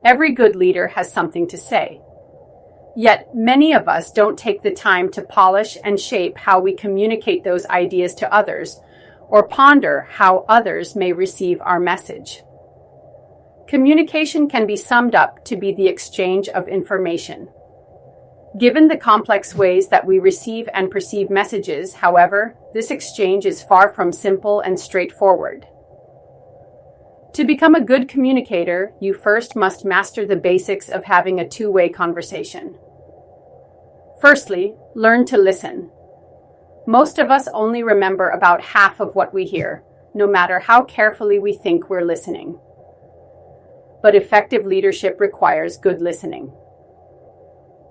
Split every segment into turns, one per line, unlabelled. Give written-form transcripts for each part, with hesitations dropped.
Every good leader has something to say. Yet, many of us don't take the time to polish and shape how we communicate those ideas to others, or ponder how others may receive our message. Communication can be summed up to be the exchange of information. Given the complex ways that we receive and perceive messages, however, this exchange is far from simple and straightforward. To become a good communicator, you first must master the basics of having a two-way conversation. Firstly, learn to listen. Most of us only remember about half of what we hear, no matter how carefully we think we're listening. But effective leadership requires good listening.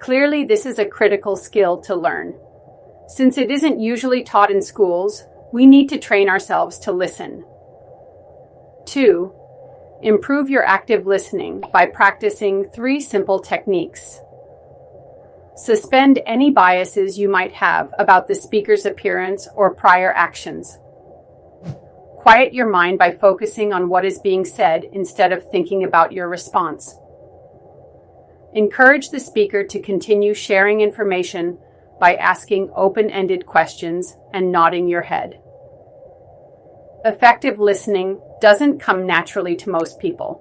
Clearly, this is a critical skill to learn. Since it isn't usually taught in schools, we need to train ourselves to listen. 2. Improve your active listening by practicing 3 simple techniques. Suspend any biases you might have about the speaker's appearance or prior actions. Quiet your mind by focusing on what is being said instead of thinking about your response. Encourage the speaker to continue sharing information by asking open-ended questions and nodding your head. Effective listening doesn't come naturally to most people.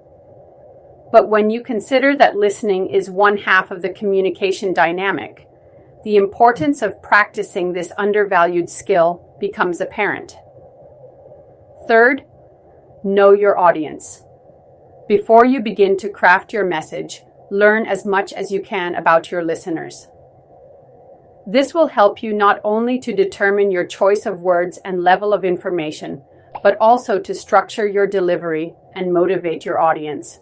But when you consider that listening is one half of the communication dynamic, the importance of practicing this undervalued skill becomes apparent. Third, know your audience. Before you begin to craft your message, learn as much as you can about your listeners. This will help you not only to determine your choice of words and level of information, but also to structure your delivery and motivate your audience.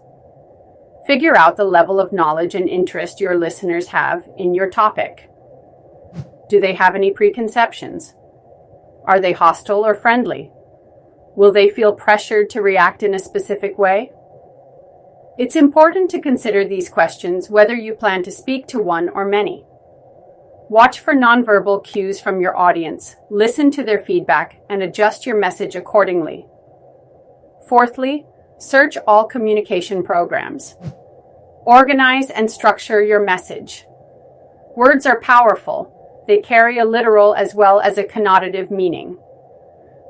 Figure out the level of knowledge and interest your listeners have in your topic. Do they have any preconceptions? Are they hostile or friendly? Will they feel pressured to react in a specific way? It's important to consider these questions whether you plan to speak to one or many. Watch for nonverbal cues from your audience, listen to their feedback, and adjust your message accordingly. Fourthly, search all communication programs. Organize and structure your message. Words are powerful. They carry a literal as well as a connotative meaning.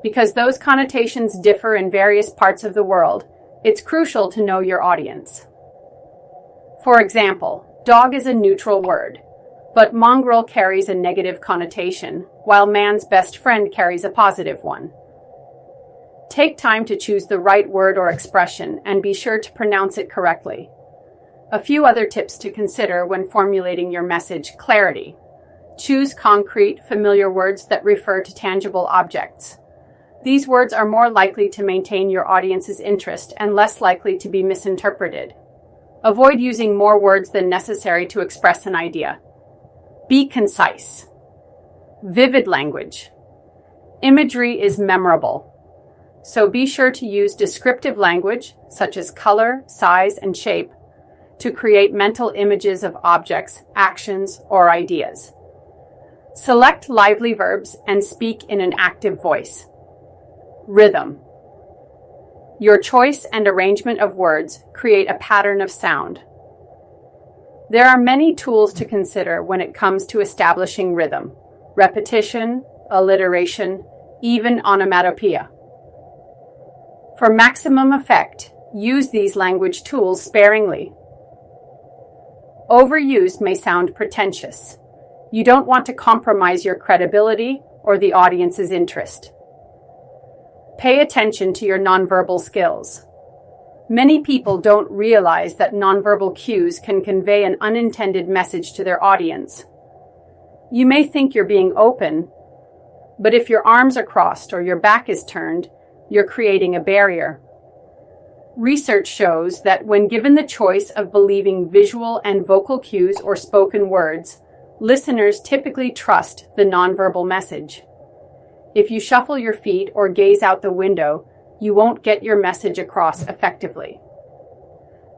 Because those connotations differ in various parts of the world, it's crucial to know your audience. For example, dog is a neutral word, but mongrel carries a negative connotation, while man's best friend carries a positive one. Take time to choose the right word or expression and be sure to pronounce it correctly. A few other tips to consider when formulating your message: clarity. Choose concrete, familiar words that refer to tangible objects. These words are more likely to maintain your audience's interest and less likely to be misinterpreted. Avoid using more words than necessary to express an idea. Be concise. Vivid language. Imagery is memorable, so be sure to use descriptive language, such as color, size, and shape, to create mental images of objects, actions, or ideas. Select lively verbs and speak in an active voice. Rhythm. Your choice and arrangement of words create a pattern of sound. There are many tools to consider when it comes to establishing rhythm: repetition, alliteration, even onomatopoeia. For maximum effect, use these language tools sparingly. Overuse may sound pretentious. You don't want to compromise your credibility or the audience's interest. Pay attention to your nonverbal skills. Many people don't realize that nonverbal cues can convey an unintended message to their audience. You may think you're being open, but if your arms are crossed or your back is turned, you're creating a barrier. Research shows that when given the choice of believing visual and vocal cues or spoken words, listeners typically trust the nonverbal message. If you shuffle your feet or gaze out the window, you won't get your message across effectively.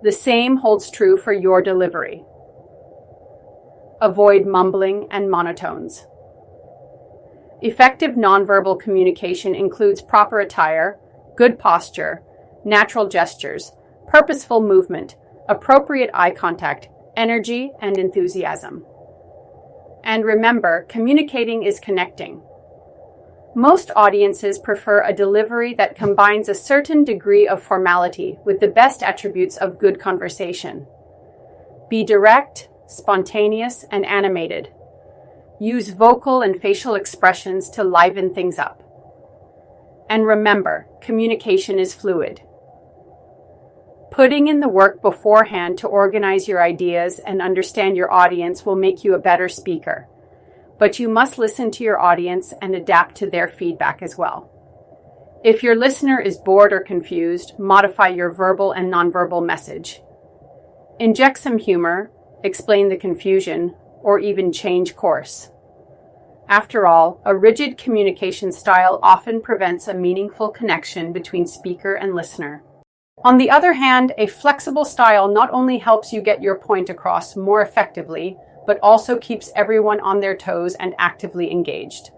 The same holds true for your delivery. Avoid mumbling and monotones. Effective nonverbal communication includes proper attire, good posture, natural gestures, purposeful movement, appropriate eye contact, energy, and enthusiasm. And remember, communicating is connecting. Most audiences prefer a delivery that combines a certain degree of formality with the best attributes of good conversation. Be direct, spontaneous, and animated. Use vocal and facial expressions to liven things up. And remember, communication is fluid. Putting in the work beforehand to organize your ideas and understand your audience will make you a better speaker. But you must listen to your audience and adapt to their feedback as well. If your listener is bored or confused, modify your verbal and nonverbal message. Inject some humor, explain the confusion, or even change course. After all, a rigid communication style often prevents a meaningful connection between speaker and listener. On the other hand, a flexible style not only helps you get your point across more effectively, but also keeps everyone on their toes and actively engaged.